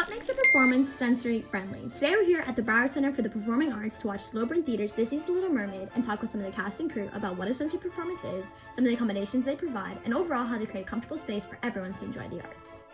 What makes a performance sensory friendly? Today we're here at the Broward Center for the Performing Arts to watch Slow Burn Theater's Disney's The Little Mermaid and talk with some of the cast and crew about what a sensory performance is, some of the accommodations they provide, and overall how they create a comfortable space for everyone to enjoy the arts.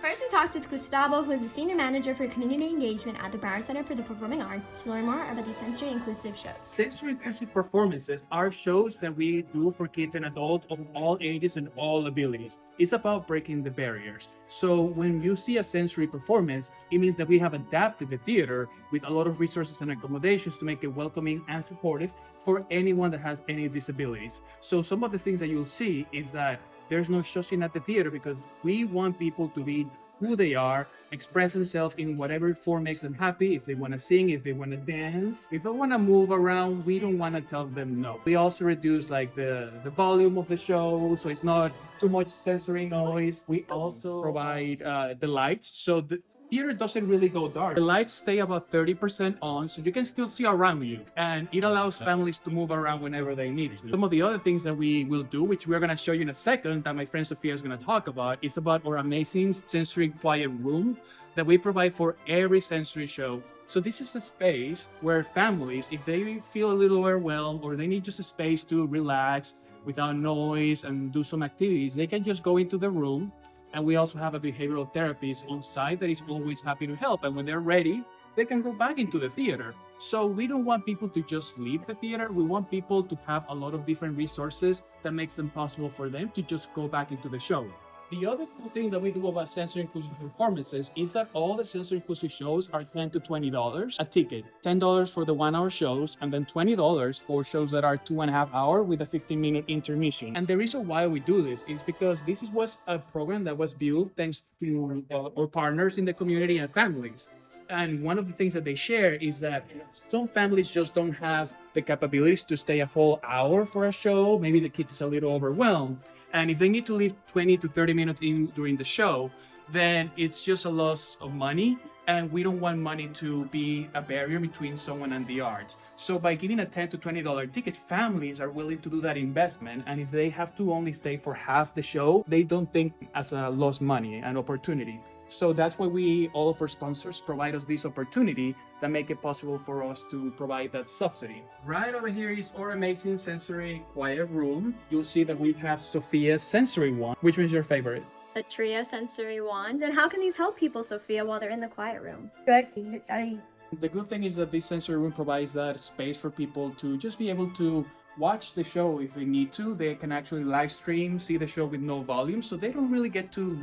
First, we talked with Gustavo, who is the Senior Manager for Community Engagement at the Broward Center for the Performing Arts, to learn more about these sensory inclusive shows. Sensory inclusive performances are shows that we do for kids and adults of all ages and all abilities. It's about breaking the barriers. So when you see a sensory performance, it means that we have adapted the theater with a lot of resources and accommodations to make it welcoming and supportive for anyone that has any disabilities. So some of the things that you'll see is that there's no shushing at the theater because we want people to be who they are, express themselves in whatever form makes them happy. If they want to sing, if they want to dance, if they want to move around, we don't want to tell them no. We also reduce like the volume of the show, so it's not too much sensory noise. We also provide the lights, so the theater doesn't really go dark. The lights stay about 30% on, so you can still see around you, and it allows families to move around whenever they need to. Some of the other things that we will do, which we're going to show you in a second, that my friend Zofia is going to talk about, is about our amazing sensory quiet room that we provide for every sensory show. So this is a space where families, if they feel a little overwhelmed or they need just a space to relax without noise and do some activities, they can just go into the room. And we also have a behavioral therapist on site that is always happy to help. And when they're ready, they can go back into the theater. So we don't want people to just leave the theater. We want people to have a lot of different resources that makes them possible for them to just go back into the show. The other cool thing that we do about sensory inclusive performances is that all the sensory inclusive shows are $10 to $20 a ticket. $10 for the 1 hour shows, and then $20 for shows that are 2.5 hours with a 15-minute intermission. And the reason why we do this is because this was a program that was built thanks to our partners in the community and families. And one of the things that they share is that some families just don't have the capabilities to stay a whole hour for a show. Maybe the kids is a little overwhelmed. And if they need to leave 20 to 30 minutes in during the show, then it's just a loss of money. And we don't want money to be a barrier between someone and the arts. So by giving a $10 to $20 ticket, families are willing to do that investment. And if they have to only stay for half the show, they don't think as a lost money, an opportunity. So that's why all of our sponsors provide us this opportunity that make it possible for us to provide that subsidy. Right over here is our amazing sensory quiet room. You'll see that we have Zofia's sensory wand. Which one's your favorite? The trio sensory wand. And how can these help people, Zofia, while they're in the quiet room? The good thing is that this sensory room provides that space for people to just be able to watch the show if they need to. They can actually live stream, see the show with no volume, so they don't really get to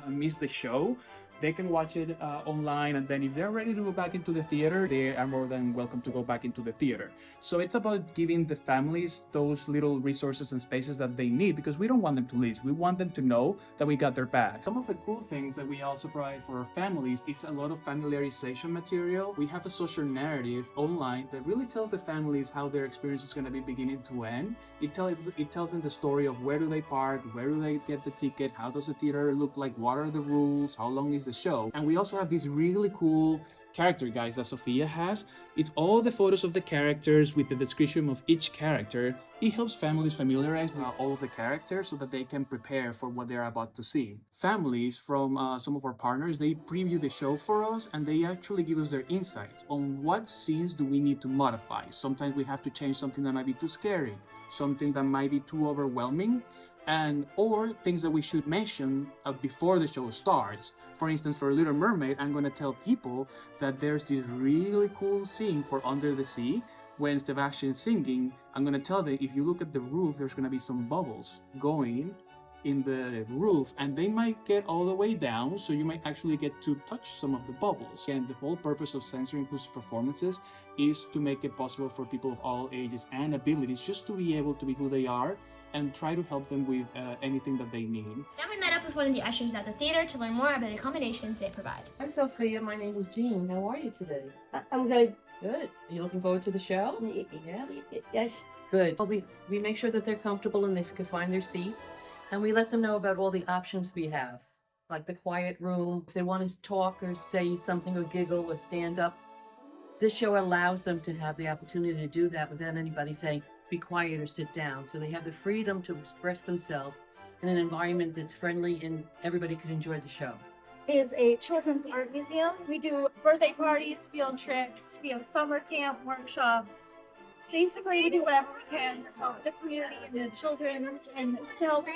miss the show. They can watch it online, and then if they're ready to go back into the theater, they are more than welcome to go back into the theater. So it's about giving the families those little resources and spaces that they need, because we don't want them to leave. We want them to know that we got their back. Some of the cool things that we also provide for our families is a lot of familiarization material. We have a social narrative online that really tells the families how their experience is going to be beginning to end. It tells them the story of where do they park, where do they get the ticket, how does the theater look like, what are the rules, how long is the show. And we also have these really cool character guides that Zofia has. It's all the photos of the characters with the description of each character. It helps families familiarize with all of the characters so that they can prepare for what they're about to see. Families from some of our partners, they preview the show for us, and they actually give us their insights on what scenes do we need to modify. Sometimes we have to change something that might be too scary, something that might be too overwhelming, or things that we should mention before the show starts. For instance, for Little Mermaid, I'm going to tell people that there's this really cool scene for Under the Sea. When Sebastian's singing, I'm going to tell them, if you look at the roof, there's going to be some bubbles going in the roof, and they might get all the way down, so you might actually get to touch some of the bubbles. And the whole purpose of sensory inclusive performances is to make it possible for people of all ages and abilities just to be able to be who they are and try to help them with anything that they need. Then we met up with one of the ushers at the theater to learn more about the accommodations they provide. Hi, Zofia. My name is Jean. How are you today? I'm good. Good. Are you looking forward to the show? Yeah. Yes. Good. Well, we make sure that they're comfortable and they can find their seats. And we let them know about all the options we have, like the quiet room. If they want to talk or say something or giggle or stand up, this show allows them to have the opportunity to do that without anybody saying, be quiet or sit down. So they have the freedom to express themselves in an environment that's friendly and everybody can enjoy the show. is a children's art museum. We do birthday parties, field trips, we have summer camp, workshops. Basically, we do whatever we can to help the community and the children and to help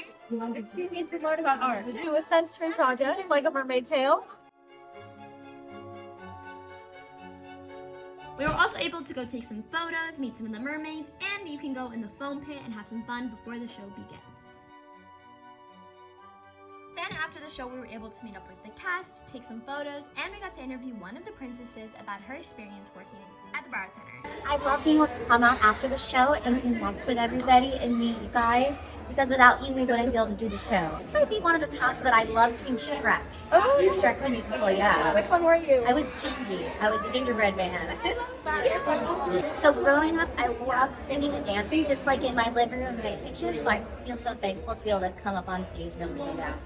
experience and learn about art. We do a sensory project like a mermaid tail. We were also able to go take some photos, meet some of the mermaids, and you can go in the foam pit and have some fun before the show begins. Then after the show, we were able to meet up with the cast, take some photos, and we got to interview one of the princesses about her experience working at the Broward Center. I love being able to come out after the show and connect with everybody and meet you guys, because without you, we wouldn't be able to do the show. This might be one of the tasks that I love doing Shrek. Oh, Shrek the musical, yeah. which one were you? I was Gingy. I was the gingerbread man. So growing up, I loved singing and dancing, just like in my living room and my kitchen. So I feel so thankful to be able to come up on stage and be able to do that.